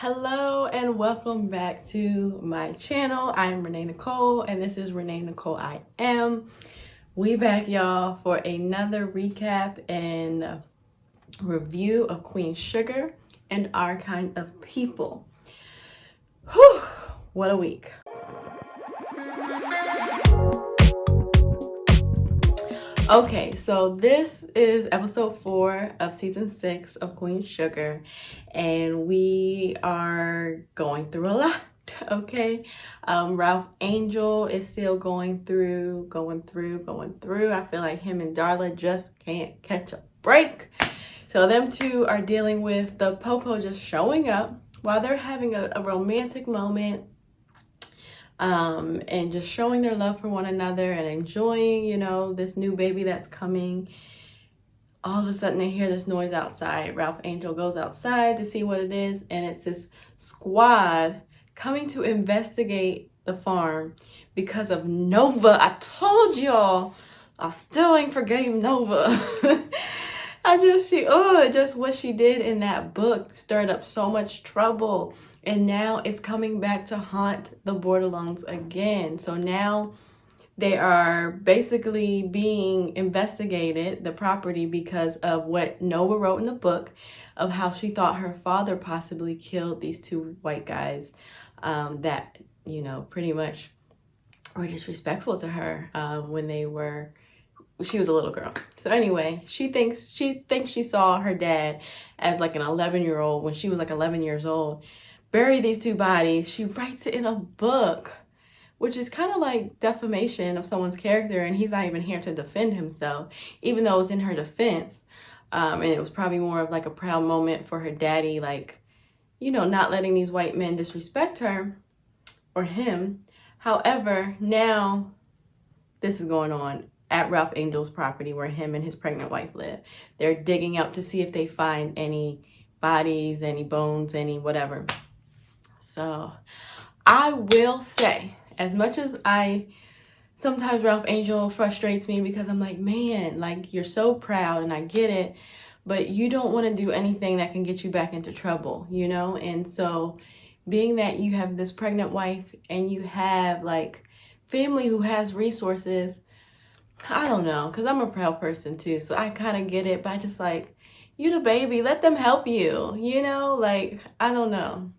Hello and welcome back to my channel. I'm Renee Nicole and this is Renee Nicole I Am. We back, y'all, for another recap and review of Queen Sugar and Our Kind of People. Whew, what a week. Okay, so this is episode 4 of season 6 of Queen Sugar, and we are going through a lot. Okay, Ralph Angel is still going through. I feel like him and Darla just can't catch a break. So them two are dealing with the Popo just showing up while they're having a romantic moment. And just showing their love for one another and enjoying, this new baby that's coming. All of a sudden they hear this noise outside. Ralph Angel goes outside to see what it is, and it's this squad coming to investigate the farm because of Nova. I told y'all, I still ain't forgave Nova. Just what she did in that book stirred up so much trouble. And now it's coming back to haunt the Bordelons again. So now they are basically being investigated, the property, because of what Nova wrote in the book of how she thought her father possibly killed these two white guys that, pretty much were disrespectful to her when she was a little girl. So anyway, she thinks she saw her dad as like an 11-year-old when she was like 11 years old. Bury these two bodies. She writes it in a book, which is kind of like defamation of someone's character, and he's not even here to defend himself, even though it was in her defense. And it was probably more of like a proud moment for her daddy, like, not letting these white men disrespect her or him. However, now this is going on at Ralph Angel's property where him and his pregnant wife live. They're digging up to see if they find any bodies, any bones, any whatever. So I will say, as much as sometimes Ralph Angel frustrates me because I'm like, man, like, you're so proud and I get it, but you don't want to do anything that can get you back into trouble, And so being that you have this pregnant wife and you have like family who has resources, I don't know, because I'm a proud person too. So I kind of get it, but I just like, you the baby, let them help you, like, I don't know.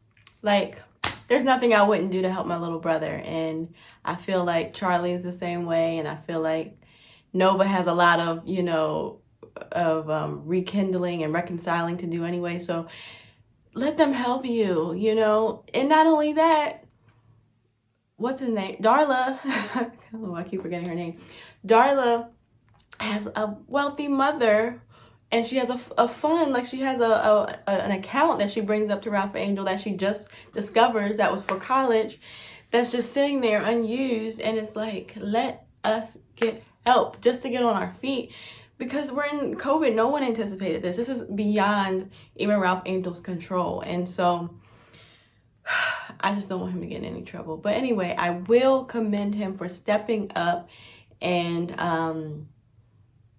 Like, there's nothing I wouldn't do to help my little brother. And I feel like Charlie is the same way. And I feel like Nova has a lot of, rekindling and reconciling to do anyway. So let them help you, And not only that, what's his name? Darla. Oh, I keep forgetting her name. Darla has a wealthy mother. And she has a fund, like she has an account that she brings up to Ralph Angel that she just discovers that was for college, that's just sitting there unused. And it's like, let us get help just to get on our feet, because we're in COVID. No one anticipated this. This is beyond even Ralph Angel's control. And so I just don't want him to get in any trouble. But anyway, I will commend him for stepping up and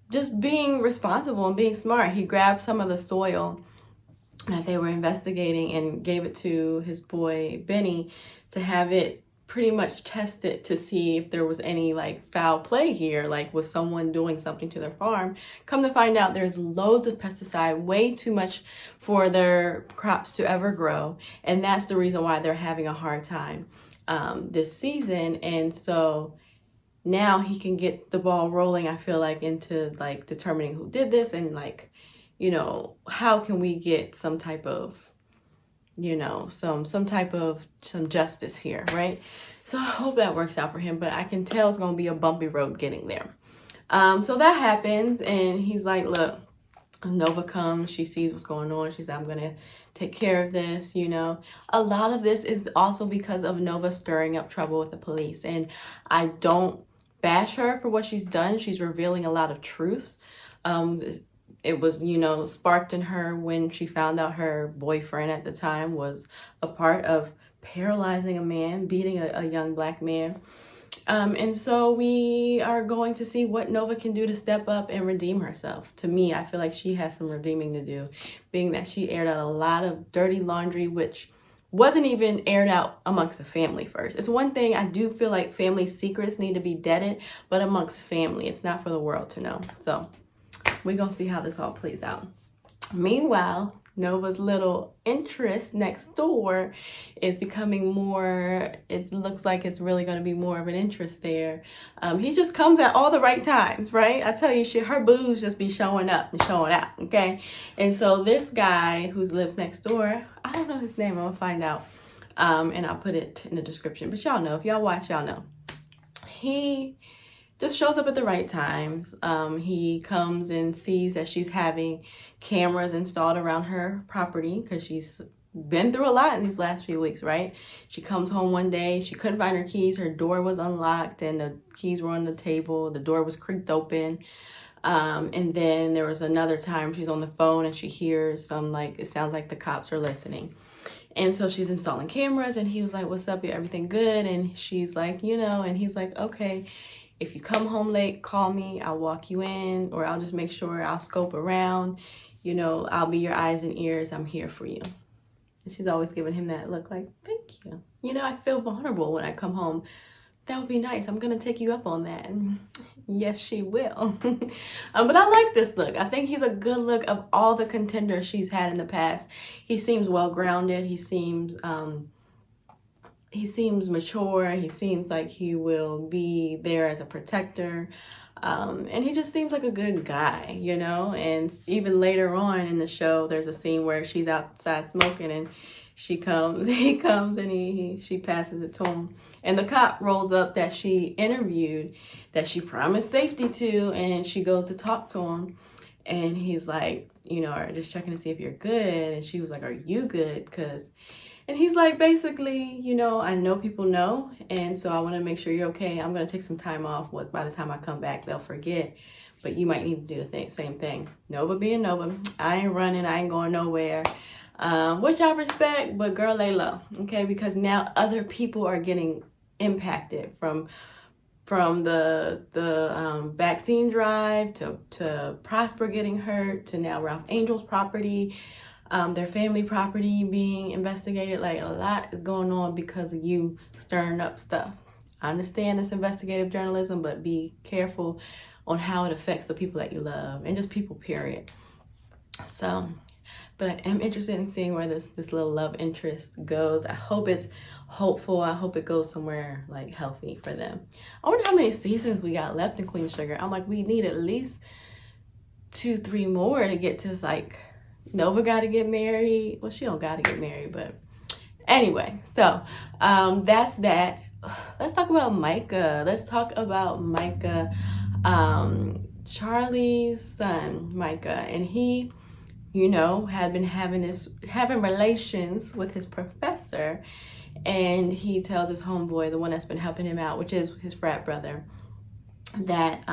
just being responsible and being smart. He grabbed some of the soil that they were investigating and gave it to his boy Benny to have it pretty much tested to see if there was any like foul play here, like was someone doing something to their farm. Come to find out, there's loads of pesticide, way too much for their crops to ever grow, and that's the reason why they're having a hard time this season. And so now he can get the ball rolling, I feel like, into like determining who did this and like, how can we get some type of, some justice here, right? So I hope that works out for him, but I can tell it's going to be a bumpy road getting there. So that happens, and he's like, look, Nova comes, she sees what's going on. She's like, I'm going to take care of this, A lot of this is also because of Nova stirring up trouble with the police, and I don't bash her for what she's done. She's revealing a lot of truths. It was, sparked in her when she found out her boyfriend at the time was a part of paralyzing a man, beating a young black man. And so we are going to see what Nova can do to step up and redeem herself. To me, I feel like she has some redeeming to do, being that she aired out a lot of dirty laundry, which wasn't even aired out amongst the family first. It's one thing, I do feel like family secrets need to be deaded, but amongst family, it's not for the world to know. So we're gonna see how this all plays out. Meanwhile, Nova's little interest next door is becoming more, it looks like it's really going to be more of an interest there. He just comes at all the right times, right? I tell you, her booze just be showing up and showing out, okay? And so this guy who lives next door, I don't know his name, I'm going to find out. And I'll put it in the description. But y'all know, if y'all watch, y'all know. He just shows up at the right times. He comes and sees that she's having cameras installed around her property because she's been through a lot in these last few weeks, right? She comes home one day, she couldn't find her keys, her door was unlocked and the keys were on the table, the door was creaked open. And then there was another time she's on the phone and she hears some, like, it sounds like the cops are listening. And so she's installing cameras and he was like, what's up, everything good? And she's like, and he's like, okay, if you come home late, call me, I'll walk you in, or I'll just make sure I'll scope around, I'll be your eyes and ears, I'm here for you. And she's always giving him that look like, thank you. I feel vulnerable when I come home. That would be nice. I'm going to take you up on that. And yes, she will. But I like this look. I think he's a good look of all the contenders she's had in the past. He seems well-grounded. He seems mature. He seems like he will be there as a protector. And he just seems like a good guy, and even later on in the show, there's a scene where she's outside smoking and he comes and she passes it to him. And the cop rolls up that she interviewed, that she promised safety to, and she goes to talk to him. And he's like, just checking to see if you're good. And she was like, are you good? And he's like, basically, I know people know, and so I want to make sure you're okay. I'm going to take some time off. By the time I come back, they'll forget, but you might need to do the same thing. Nova being Nova, I ain't running, I ain't going nowhere, which I respect, but girl, lay low, okay? Because now other people are getting impacted from the vaccine drive to Prosper getting hurt to now Ralph Angel's property. Their family property being investigated. Like, a lot is going on because of you stirring up stuff. I understand this investigative journalism, but be careful on how it affects the people that you love and just people, period. So, but I am interested in seeing where this little love interest goes. I hope it's hopeful. I hope it goes somewhere like healthy for them. I wonder how many seasons we got left in Queen Sugar. I'm like, we need at least 2-3 more to get to like, Nova got to get married. Well, she don't got to get married, but anyway. So that's that. Let's talk about Micah. Charlie's son, Micah, and he, had been having relations with his professor, and he tells his homeboy, the one that's been helping him out, which is his frat brother, that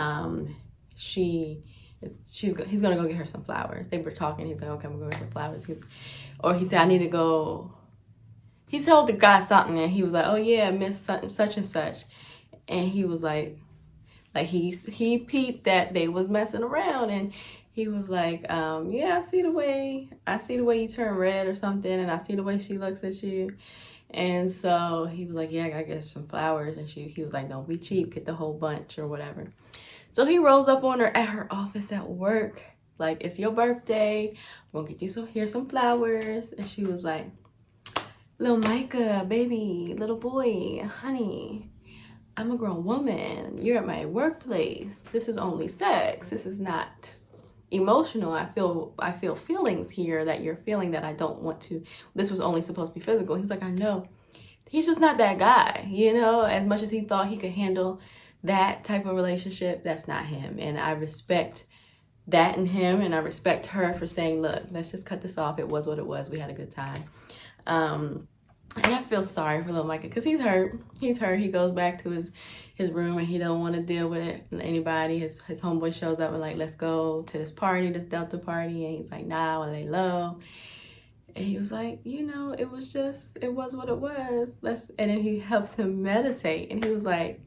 he's gonna go get her some flowers. They were talking. He's like, okay, I'm gonna go get some flowers. He said, I need to go. He told the guy something, and he was like, oh yeah, Miss such and such, and he was like he peeped that they was messing around, and he was like, yeah, I see the way you turn red or something, and I see the way she looks at you. And so he was like, yeah, I gotta get her some flowers. And he was like, don't be cheap, get the whole bunch or whatever. So he rolls up on her at her office at work, like, it's your birthday, I'm gonna get you here's some flowers. And she was like, little Micah, baby, little boy, honey, I'm a grown woman. You're at my workplace. This is only sex. This is not emotional. I feel feelings here that you're feeling that I don't want to. This was only supposed to be physical. He's like, I know. He's just not that guy, as much as he thought he could handle that type of relationship, that's not him. And I respect that in him, and I respect her for saying, look, let's just cut this off. It was what it was. We had a good time. And I feel sorry for little Micah because he's hurt. He goes back to his room and he don't want to deal with anybody. His homeboy shows up and like, let's go to this party, this Delta party. And he's like, nah, I'll lay low. And he was like, it was what it was. And then he helps him meditate. And he was like,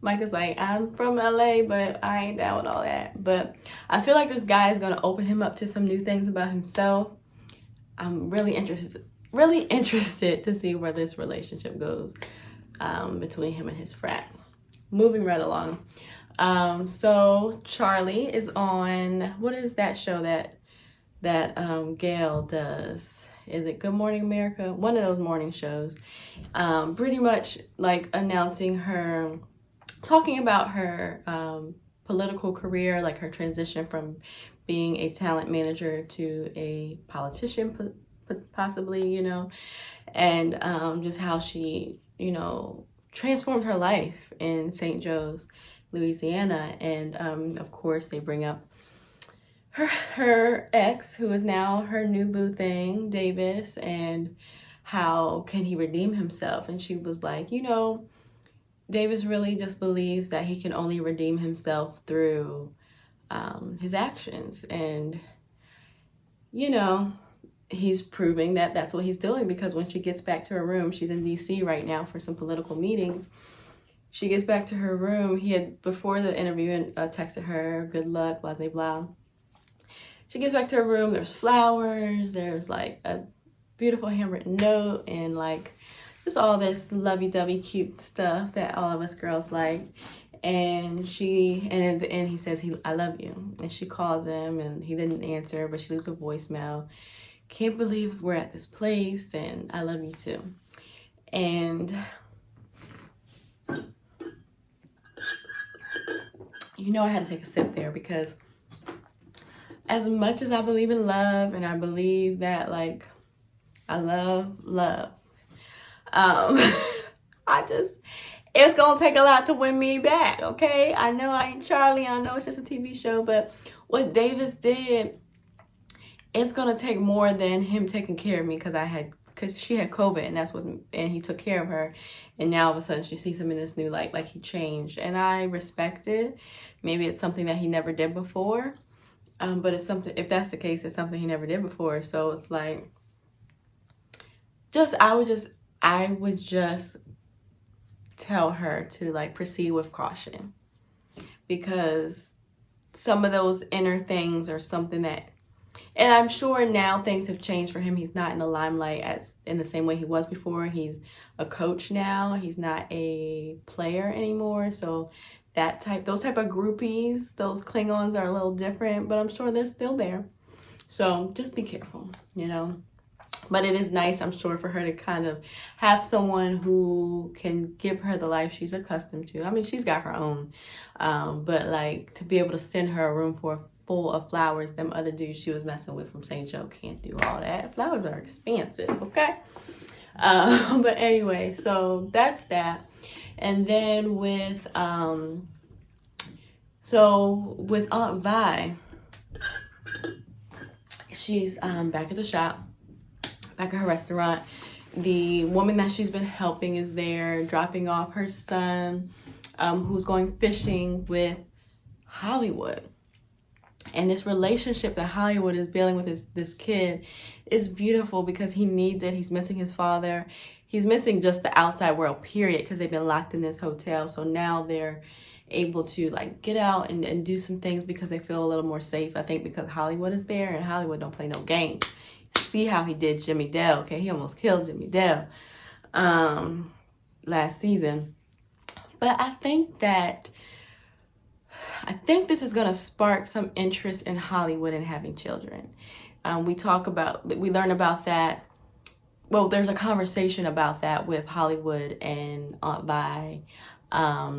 Micah's like, I'm from LA, but I ain't down with all that. But I feel like this guy is going to open him up to some new things about himself. I'm really interested really interested to see where this relationship goes between him and his frat. Moving right along. So Charlie is on, what is that show that Gail does? Is it Good Morning America? One of those morning shows. Pretty much like announcing her, talking about her political career, like her transition from being a talent manager to a politician, possibly, you know, and just how she, you know, transformed her life in St. Joe's, Louisiana. And of course, they bring up her ex, who is now her new boo thing, Davis, and how can he redeem himself? And she was like, you know, Davis really just believes that he can only redeem himself through his actions. And, you know, he's proving that that's what he's doing, because when she gets back to her room, she's in DC right now for some political meetings. She gets back to her room. He had, before the interview, texted her, good luck, blah, blah, blah. She gets back to her room, there's flowers, there's like a beautiful handwritten note, and like just all this lovey-dovey cute stuff that all of us girls like. And at the end he says, I love you. And she calls him and he didn't answer, but she leaves a voicemail. Can't believe we're at this place, and I love you too. And you know, I had to take a sip there, because as much as I believe in love, and I believe that, like, I love, it's gonna take a lot to win me back, okay? I know I ain't Charlie, I know it's just a TV show, but what Davis did, it's gonna take more than him taking care of me, because she had COVID, and he took care of her, and now all of a sudden she sees him in this new light, like he changed, and I respect it. Maybe it's something that he never did before. But it's something, if that's the case, it's something he never did before. So it's like, I would just tell her to like proceed with caution, because some of those inner things are something that, and I'm sure now things have changed for him. He's not in the limelight as in the same way he was before. He's a coach now. He's not a player anymore. So those type of groupies, those Klingons are a little different, but I'm sure they're still there. So just be careful, you know. But it is nice, I'm sure, for her to kind of have someone who can give her the life she's accustomed to. I mean, she's got her own, but like to be able to send her a room full of flowers, them other dudes she was messing with from St. Joe can't do all that. Flowers are expensive, okay? But anyway, so that's that. And then with Aunt Vi, she's back at the shop, back at her restaurant. The woman that she's been helping is there, dropping off her son, who's going fishing with Hollywood. And this relationship that Hollywood is building with this kid is beautiful, because he needs it. He's missing his father. He's missing just the outside world, period, because they've been locked in this hotel. So now they're able to like get out and do some things because they feel a little more safe. I think because Hollywood is there, and Hollywood don't play no games. See how he did Jimmy Dale, okay? He almost killed Jimmy Dale last season. But I think this is going to spark some interest in Hollywood and having children. We learn about that. Well, there's a conversation about that with Hollywood and Aunt Vi. I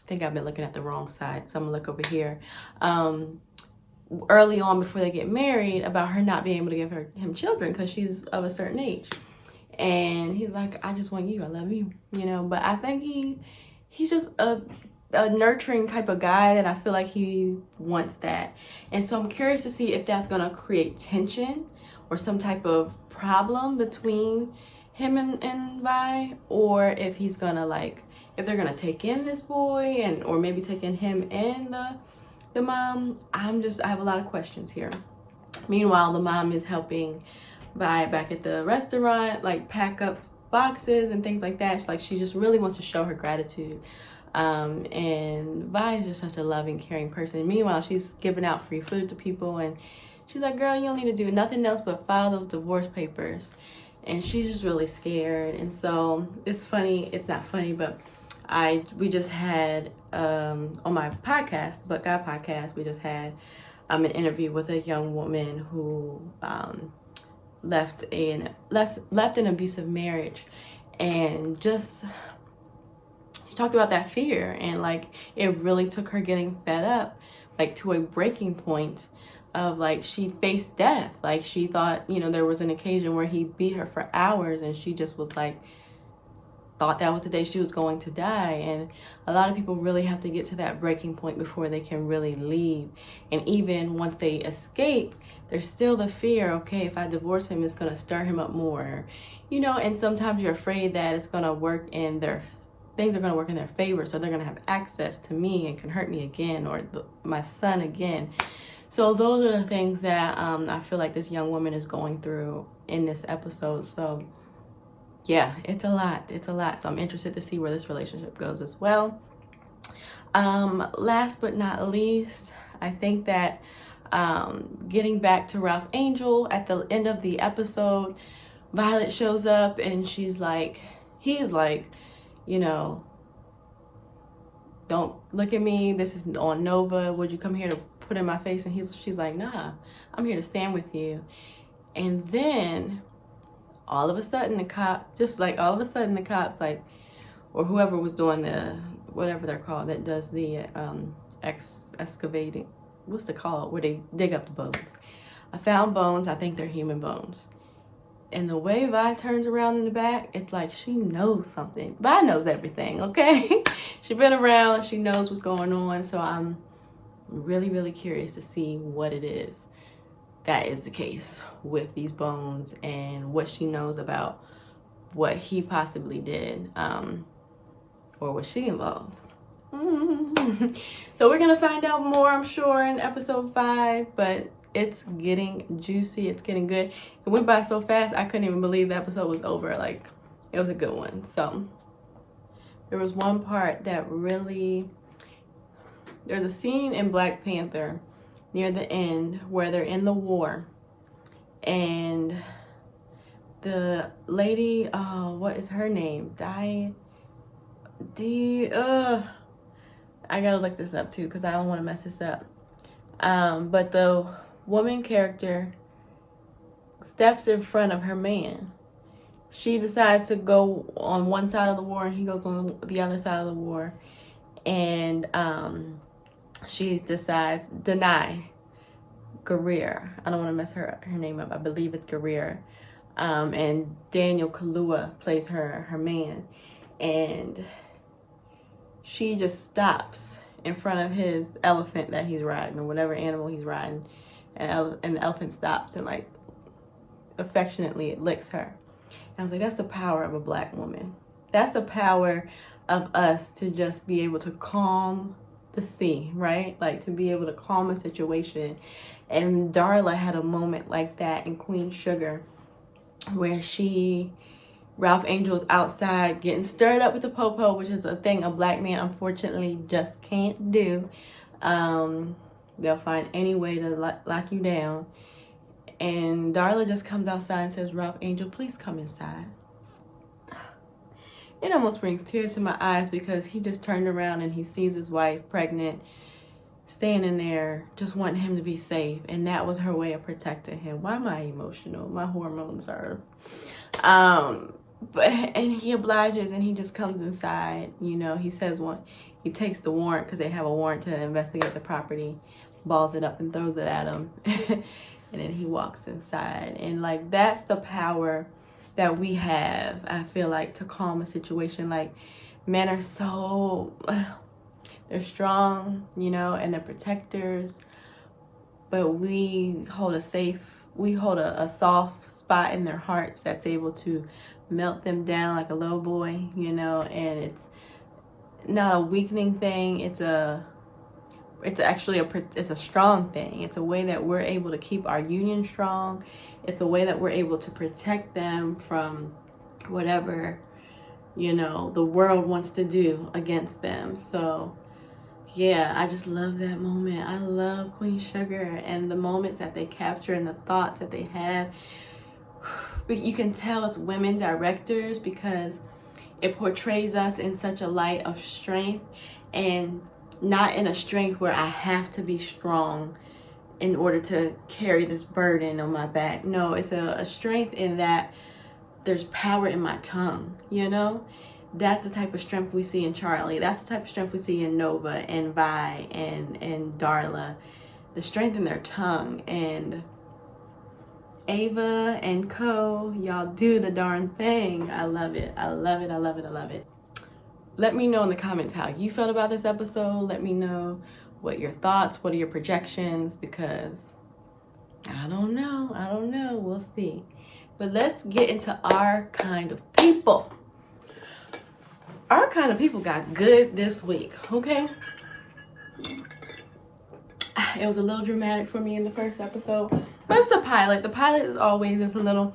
think I've been looking at the wrong side, so I'm going to look over here. Early on, before they get married, about her not being able to give him children because she's of a certain age. And he's like, I just want you. I love you. You know, but I think he's just a nurturing type of guy that I feel like he wants that. And so I'm curious to see if that's going to create tension or some type of problem between him and Vi, or if he's going to if they're going to take in this boy or maybe take in him and the mom. I have a lot of questions here. Meanwhile, the mom is helping Vi back at the restaurant, like pack up boxes and things like that. She just really wants to show her gratitude. And Vi is just such a loving, caring person. Meanwhile, she's giving out free food to people, and she's like, girl, you don't need to do nothing else but file those divorce papers. and she's just really scared. And so it's funny, it's not funny, but we just had on my podcast, But God podcast, we just had an interview with a young woman who left an abusive marriage, and just she talked about that fear, and like it really took her getting fed up, like to a breaking point of like she faced death. Like she thought, there was an occasion where he beat her for hours, and she just was like, thought that was the day she was going to die. And a lot of people really have to get to that breaking point before they can really leave. And even once they escape, there's still the fear, okay, if I divorce him, it's going to stir him up more, and sometimes you're afraid that it's going to work in things are going to work in their favor, so they're going to have access to me and can hurt me again, or my son again. So those are the things that I feel like this young woman is going through in this episode. So yeah, it's a lot. So I'm interested to see where this relationship goes as well. Last but not least, I think that getting back to Ralph Angel, at the end of the episode, Violet shows up and he's like, don't look at me. This is on Nova. Would you come here to put in my face? And she's like, nah, I'm here to stand with you. And then all of a sudden the cops, like, or whoever was doing the, whatever they're called, that does the excavating, what's it called, where they dig up the bones. I found bones. I think they're human bones. And the way Vi turns around in the back, it's like she knows something. Vi knows everything, okay? She's been around. She knows what's going on. So I'm really, really curious to see what it is that is the case with these bones, and what she knows about what he possibly did, or was she involved? So we're going to find out more, I'm sure, in episode 5, but it's getting juicy. It's getting good. It went by so fast, I couldn't even believe the episode was over. Like, it was a good one. So there was one part that really, there's a scene in Black Panther near the end where they're in the war, and the lady, what is her name? I gotta look this up too, because I don't want to mess this up. But the woman character steps in front of her man. She decides to go on one side of the war, and he goes on the other side of the war. And she decides, Denai Guerrero. I don't want to mess her name up. I believe it's Guerrero. And Daniel Kaluuya plays her man. And she just stops in front of his elephant that he's riding, or whatever animal he's riding. And the elephant stops and, like, affectionately it licks her. And I was like, that's the power of a Black woman. That's the power of us, to just be able to calm the sea, right? Like, to be able to calm a situation. And Darla had a moment like that in Queen Sugar, where Ralph Angel's outside getting stirred up with the popo, which is a thing a Black man unfortunately just can't do. They'll find any way to lock you down. And Darla just comes outside and says, Ralph Angel, please come inside. It almost brings tears to my eyes, because he just turned around and he sees his wife pregnant, standing there, just wanting him to be safe. And that was her way of protecting him. Why am I emotional? My hormones are... And he obliges, and he just comes inside. He says he takes the warrant, because they have a warrant to investigate the property, balls it up and throws it at him. And then he walks inside. And, like, that's the power that we have, I feel like, to calm a situation. Like, men are so, they're strong, and they're protectors. But we hold a soft spot in their hearts that's able to melt them down like a little boy, and it's not a weakening thing. It's actually a strong thing. It's a way that we're able to keep our union strong. It's a way that we're able to protect them from whatever, the world wants to do against them. So yeah, I just love that moment. I love Queen Sugar and the moments that they capture and the thoughts that they have. you can tell it's women directors because it portrays us in such a light of strength, and not in a strength where I have to be strong in order to carry this burden on my back. No, it's a strength in that there's power in my tongue, you know? That's the type of strength we see in Charlie. That's the type of strength we see in Nova and Vi and Darla. The strength in their tongue. And Ava and Co, y'all do the darn thing. I love it. I love it. I love it. I love it. Let me know in the comments how you felt about this episode. Let me know what your thoughts, what are your projections, because I don't know. I don't know. We'll see. But let's get into Our Kind of People. Our Kind of People got good this week, okay? It was a little dramatic for me in the first episode. But it's the pilot. The pilot is always just a little...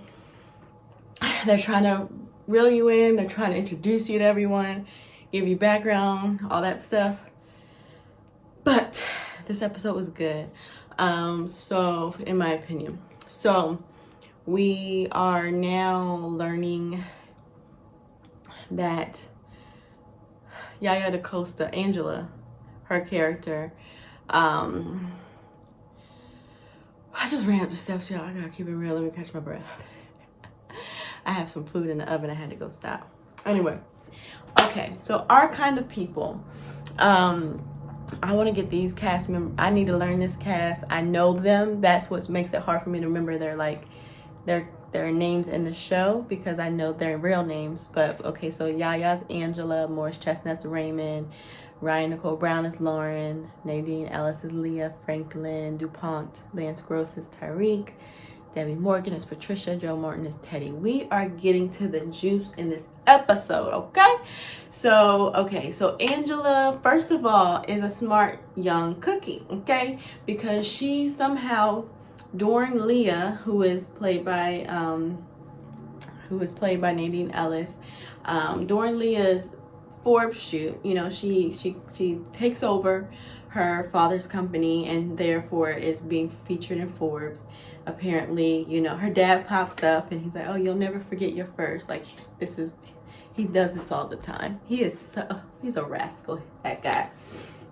They're trying to reel you in. They're trying to introduce you to everyone, give you background, all that stuff. But this episode was good. So, in my opinion. So, we are now learning that Yaya DaCosta, Angela, her character, I just ran up the steps, y'all. I gotta keep it real. Let me catch my breath. I have some food in the oven. I had to go stop. Anyway, okay. So Our Kind of People. I want to get these cast members. I need to learn this cast. I know them. That's what makes it hard for me to remember their names in the show, because I know their real names. But okay, so Yaya's Angela, Morris Chestnut's Raymond, Ryan Nicole Brown is Lauren, Nadine Ellis is Leah, Franklin DuPont, Lance Gross is Tyreek, Debbie Morgan is Patricia, Joe Martin is Teddy. We are getting to the juice in this episode, okay? So Angela, first of all, is a smart young cookie, okay? Because she somehow, during Leah, who is played by Nadine Ellis, during Leah's Forbes shoot, you know, she takes over her father's company and therefore is being featured in Forbes. Apparently, you know, her dad pops up and he's like, oh, you'll never forget your first. Like, he does this all the time. He's a rascal, that guy.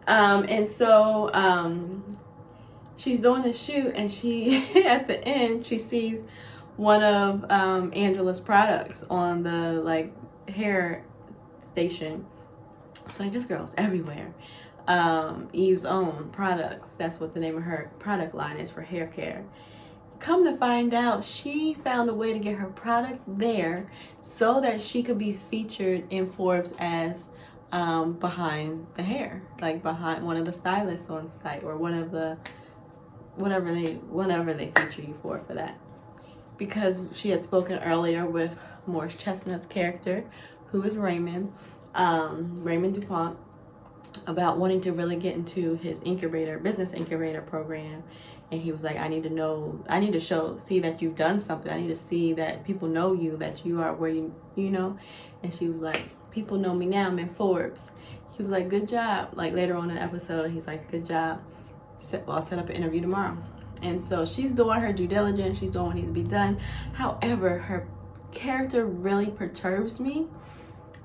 And so she's doing the shoot, and she, at the end, she sees one of Angela's products on the, like, hair station. It's like, this girl's everywhere. Eve's Own Products. That's what the name of her product line is for hair care. Come to find out, she found a way to get her product there so that she could be featured in Forbes as behind the hair, like behind one of the stylists on site, or one of the whatever they feature you for that. Because she had spoken earlier with Morris Chestnut's character, who is Raymond DuPont, about wanting to really get into his business incubator program. And he was like, I need to see that you've done something. I need to see that people know you, that you are where you know. And she was like, people know me now, I'm in Forbes. He was like, good job. Like, later on in the episode, he's like, good job. I'll set up an interview tomorrow. And so she's doing her due diligence. She's doing what needs to be done. However, her character really perturbs me,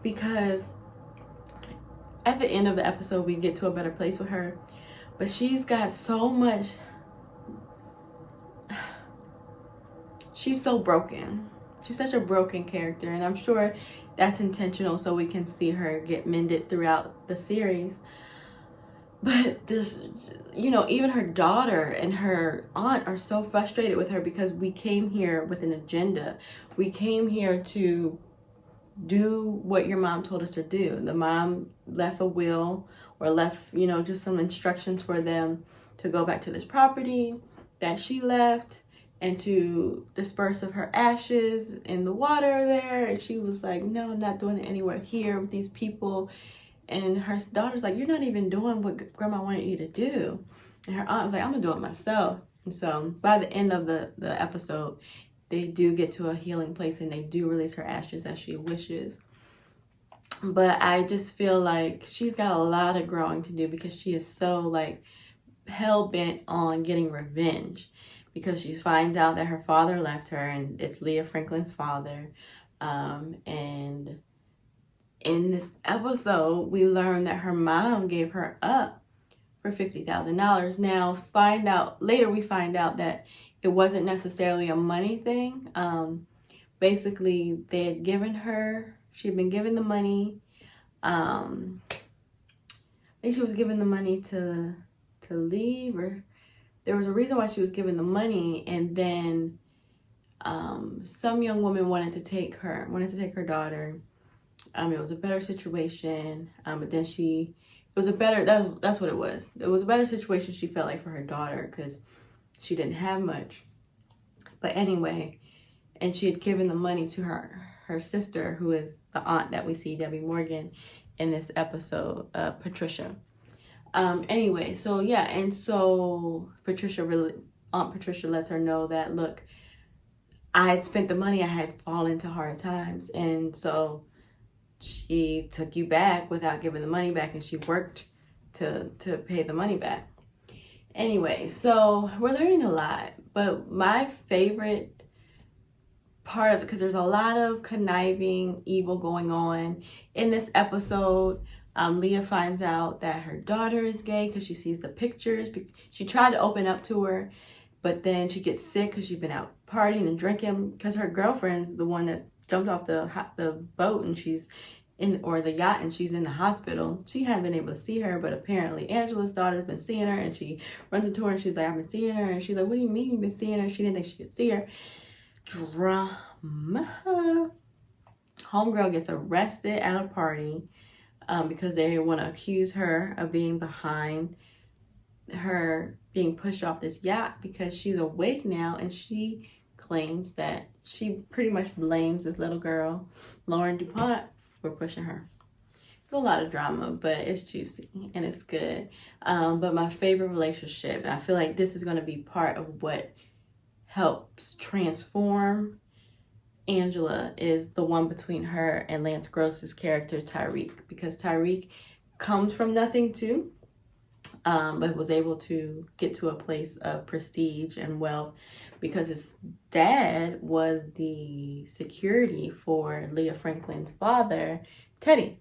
because at the end of the episode, we get to a better place with her. But she's got so much... She's so broken. She's such a broken character, and I'm sure that's intentional so we can see her get mended throughout the series. But this, you know, even her daughter and her aunt are so frustrated with her, because we came here with an agenda. We came here to do what your mom told us to do. The mom left a will, or left, you know, just some instructions for them to go back to this property that she left, and to disperse of her ashes in the water there. And she was like, no, I'm not doing it anywhere here with these people. And her daughter's like, you're not even doing what grandma wanted you to do. And her aunt was like, I'm gonna do it myself. And so by the end of the episode, they do get to a healing place, and they do release her ashes as she wishes. But I just feel like she's got a lot of growing to do, because she is so, like, hell-bent on getting revenge. because she finds out that her father left her, and it's Leah Franklin's father. And in this episode, we learn that her mom gave her up for $50,000. Now, we find out that it wasn't necessarily a money thing. Basically, she'd been given the money. I think she was given the money to leave, or there was a reason why she was given the money, and then some young woman wanted to take her daughter. It was a better situation, but then that's what it was. It was a better situation, she felt like, for her daughter, because she didn't have much. But anyway, and she had given the money to her sister, who is the aunt that we see, Debbie Morgan, in this episode, Patricia. Anyway, so yeah, and so Aunt Patricia lets her know that, look, I had spent the money, I had fallen into hard times, and so she took you back without giving the money back, and she worked to pay the money back. Anyway, so we're learning a lot, but my favorite part of it, because there's a lot of conniving evil going on in this episode. Leah finds out that her daughter is gay because she sees the pictures. She tried to open up to her, but then she gets sick because she's been out partying and drinking, because her girlfriend's the one that jumped off the boat, and the yacht, and she's in the hospital. She hadn't been able to see her, but apparently Angela's daughter's been seeing her, and she runs into her and she's like, I've been seeing her. And she's like, what do you mean you've been seeing her? She didn't think she could see her. Drama. Homegirl gets arrested at a party because they want to accuse her of being behind her being pushed off this yacht, because she's awake now, and she claims that she pretty much blames this little girl, Lauren DuPont, for pushing her. It's a lot of drama, but it's juicy and it's good. But my favorite relationship, and I feel like this is going to be part of what helps transform Angela, is the one between her and Lance Gross's character, Tyreek, because Tyreek comes from nothing too, but was able to get to a place of prestige and wealth because his dad was the security for Leah Franklin's father, Teddy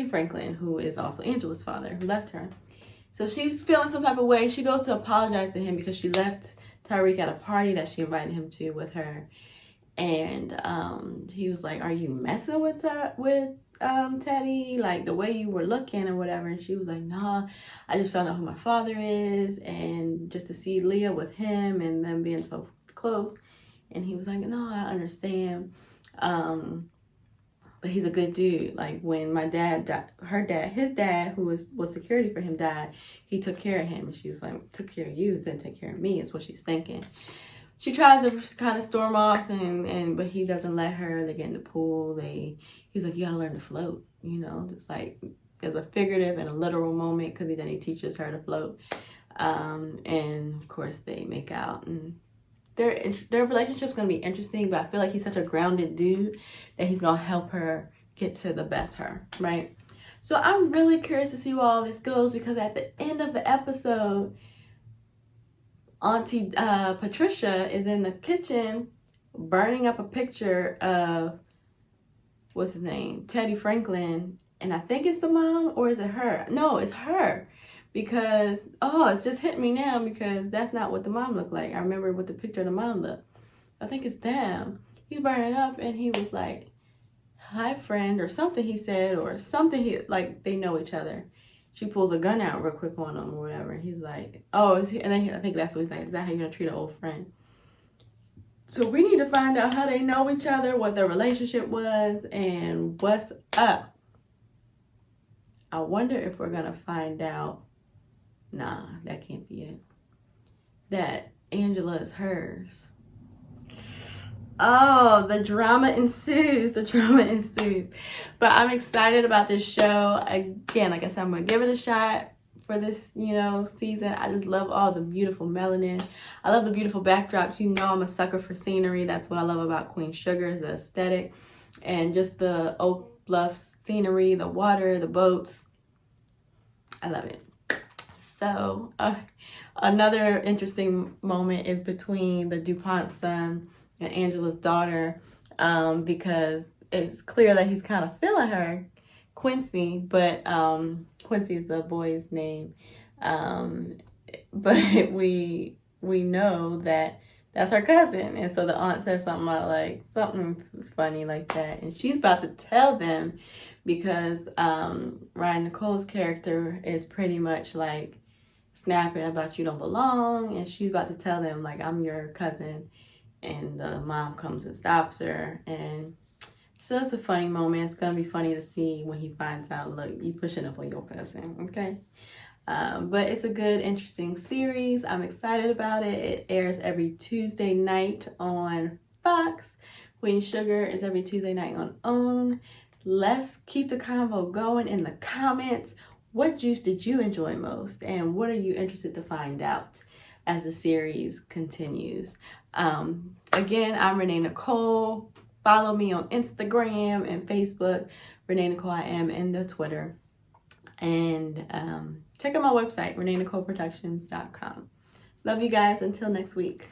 Franklin, who is also Angela's father, who left her. So she's feeling some type of way. She goes to apologize to him because she left Tyreek at a party that she invited him to with her. And he was like, are you messing with Teddy, like the way you were looking or whatever? And she was like, nah, I just found out who my father is, and just to see Leah with him and them being so close. And he was like, no, I understand, but he's a good dude. Like, when my dad died, his dad, who was security for him, died, he took care of him. And she was like, took care of you, then take care of me, is what she's thinking. She tries to kind of storm off, but he doesn't let her. They get in the pool. He's like, you gotta learn to float, just like there's a figurative and a literal moment, because then he teaches her to float. And of course they make out, and their relationship's gonna be interesting, but I feel like he's such a grounded dude that he's gonna help her get to the best her, right? So I'm really curious to see where all this goes, because at the end of the episode, Auntie Patricia is in the kitchen burning up a picture of, what's his name, Teddy Franklin, and I think it's the mom, or is it her? No, it's her, because, it's just hit me now, because that's not what the mom looked like. I remember what the picture of the mom looked. I think it's them. He's burning up, and he was like, hi, friend, or something he said, or something, like, they know each other. She pulls a gun out real quick on him or whatever. And he's like, and then I think that's what he's like, is that how you're going to treat an old friend? So we need to find out how they know each other, what their relationship was, and what's up. I wonder if we're going to find out, nah, that can't be it, that Angela is hers. Oh, the drama ensues. But I'm excited about this show. Again, like I said, I'm going to give it a shot for this, season. I just love all the beautiful melanin. I love the beautiful backdrops. I'm a sucker for scenery. That's what I love about Queen Sugar, is the aesthetic. And just the Oak Bluff scenery, the water, the boats. I love it. So another interesting moment is between the DuPont son and Angela's daughter, because it's clear that he's kind of feeling her, Quincy, but Quincy is the boy's name. But we know that that's her cousin, and so the aunt says something about like something funny like that, and she's about to tell them because Ryan Nicole's character is pretty much like snapping about you don't belong, and she's about to tell them like I'm your cousin, and the mom comes and stops her, and so it's a funny moment. It's gonna be funny to see when he finds out, look, you pushing up on your cousin, okay? But it's a good, interesting series. I'm excited about it. It airs every Tuesday night on Fox. Queen Sugar is every Tuesday night on OWN. Let's keep the convo going in the comments. What juice did you enjoy most? And what are you interested to find out as the series continues? Again, I'm Renee Nicole. Follow me on Instagram and Facebook. Renee Nicole I am, and the Twitter. And check out my website, ReneeNicoleProductions.com. Love you guys. Until next week.